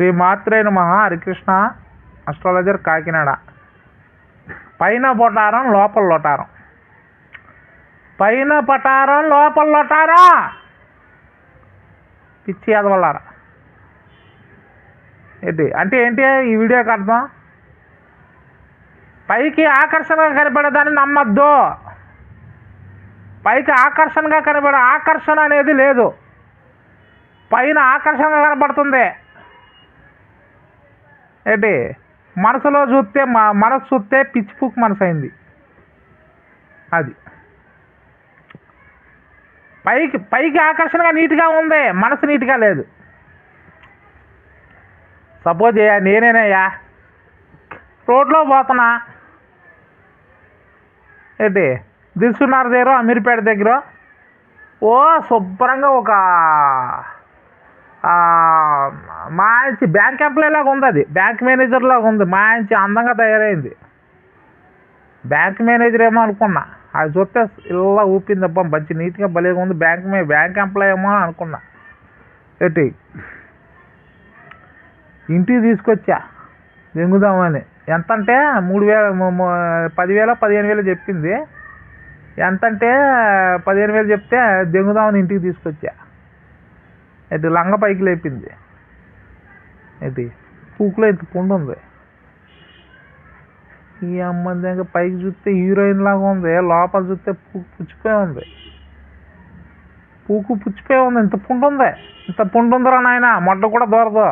శ్రీమాత్రే నమః. హరికృష్ణ అస్ట్రాలజర్ కాకినాడ. పైన పొటారం లోపల లొటారం. పైన పటారం లోపల లొటారం. పిచ్చి ఎదవల్లారా. ఏంటి అంటే ఏంటి ఈ వీడియోకి అర్థం? పైకి ఆకర్షణగా కనబడేదాన్ని నమ్మద్దు. పైకి ఆకర్షణగా కనబడే ఆకర్షణ అనేది లేదు. పైన ఆకర్షణగా కనబడుతుంది. ఏంటి మనసులో చూస్తే మనసు చూస్తే పిచ్చి పూక్ మనసు అయింది. అది పైకి ఆకర్షణగా నీట్గా ఉంది, మనసు నీట్గా లేదు. సపోజ్ నేనేనయ్యా రోడ్లో పోతున్నా, ఏంటి దిల్సునార్ దగ్గర అమీర్పేట దగ్గర శుభ్రంగా ఒక మంచి బ్యాంక్ ఎంప్లాయీ లాగా ఉంది. అది బ్యాంక్ మేనేజర్ లాగా ఉంది, మంచి అందంగా తయారైంది. బ్యాంక్ మేనేజర్ ఏమో అనుకున్నా, అది చూస్తే ఇలా ఊపింది అబ్బా మంచి నీట్గా భలేగా ఉంది, బ్యాంక్ ఎంప్లాయీ ఏమో అనుకున్నా. ఏంటి ఇంటికి తీసుకొచ్చా దెంగుదామని. ఎంత అంటే 3,000 10,000 15,000 చెప్పింది. ఎంతంటే 15,000 చెప్తే దెంగుదామని ఇంటికి తీసుకొచ్చా. ఏంటి లంగ పైకి లేపింది. ఏంటి పూకులో ఇంత పుండు ఉంది. ఈ అమ్మాయి దగ్గర పైకి చూస్తే హీరోయిన్ లాగా ఉంది, లోపల చూస్తే పూకు పుచ్చిపోయి ఉంది. పూకు పుచ్చిపోయి ఉంది. ఇంత పుండు ఉంది. ఇంత పుండు ఉందిరా నాయన, మొడ్డ కూడా దూరదు.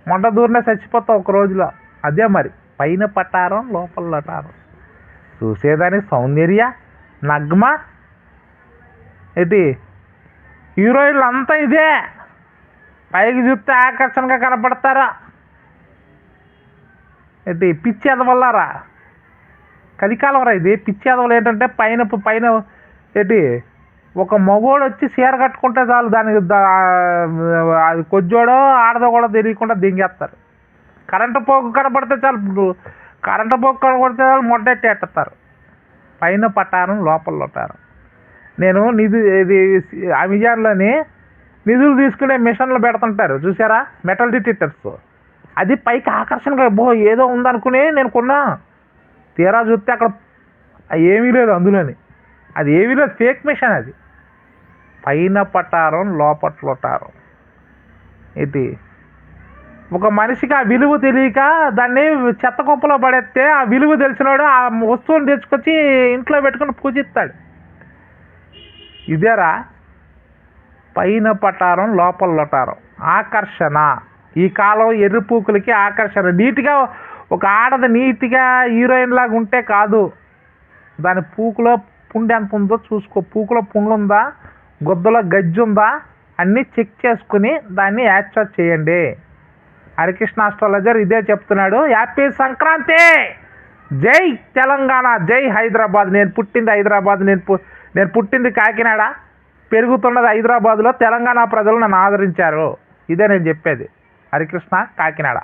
మొడ్డ దూరనే చచ్చిపోతావు ఒక రోజులో. అదే మరి పైన పట్టారం లోపల లటారం. చూసేదానికి సౌందర్య నగ్మ. ఏంటి హీరోయిన్లు అంతా ఇదే. పైకి చూస్తే ఆకర్షణగా కనపడతారా. ఏంటి పిచ్చి ఎదవల్లారా. కలికాలం రా ఇది. పిచ్చి ఎదవలు ఏంటంటే పైన ఏంటి ఒక మగోడు వచ్చి చీర కట్టుకుంటే చాలు దానికి అది కొజ్జోడో ఆడదో కూడా తెలియకుండా దింగేస్తారు. కరెంటు పోగు కనపడితే చాలు మొడ్డెట్టేస్తారు. పైన పట్టారం లోపల లొటారం. నేను ఇది అమెజాన్లోని నిధులు తీసుకునే మిషన్లు పెడుతుంటారు చూసారా, మెటల్ డిటెక్టర్స్. అది పైకి ఆకర్షణగా ఏదో ఉందనుకుని నేను కొన్నా. తీరా చూస్తే అక్కడ ఏమీ లేదు అందులోని. అది ఏమీ లేదు, ఫేక్ మిషన్ అది. పైన పట్టారం లోపల లొటారం. ఏంటి ఒక మనిషికి ఆ విలువ తెలియక దాన్ని చెత్త కుప్పలో పడేస్తే ఆ విలువ తెలిసినాడు ఆ వస్తువుని తెచ్చుకొచ్చి ఇంట్లో పెట్టుకుని పూజిస్తాడు. ఇదేరా పైన పట్టారం లోపల లొటారం. ఆకర్షణ. ఈ కాలం ఎర్రిపూకులకి ఆకర్షణ. నీట్గా ఒక ఆడది నీట్గా హీరోయిన్ లాగా ఉంటే కాదు, దాని పూకులో పుండు ఎంత ఉందో చూసుకో. పూకులో పుండు ఉందా, గుద్దలో గజ్జి ఉందా, అన్నీ చెక్ చేసుకుని దాన్ని యాక్సెప్ట్ చేయండి. హరికృష్ణ అస్ట్రాలజర్ ఇదే చెప్తున్నాడు. హ్యాపీ సంక్రాంతి. జై తెలంగాణ, జై హైదరాబాద్. నేను పుట్టింది హైదరాబాద్, నేను పుట్టింది కాకినాడ, పెరుగుతున్నది హైదరాబాద్లో. తెలంగాణ ప్రజలు నన్ను ఆదరించారు. ఇదే నేను చెప్పేది. హరికృష్ణ కాకినాడ.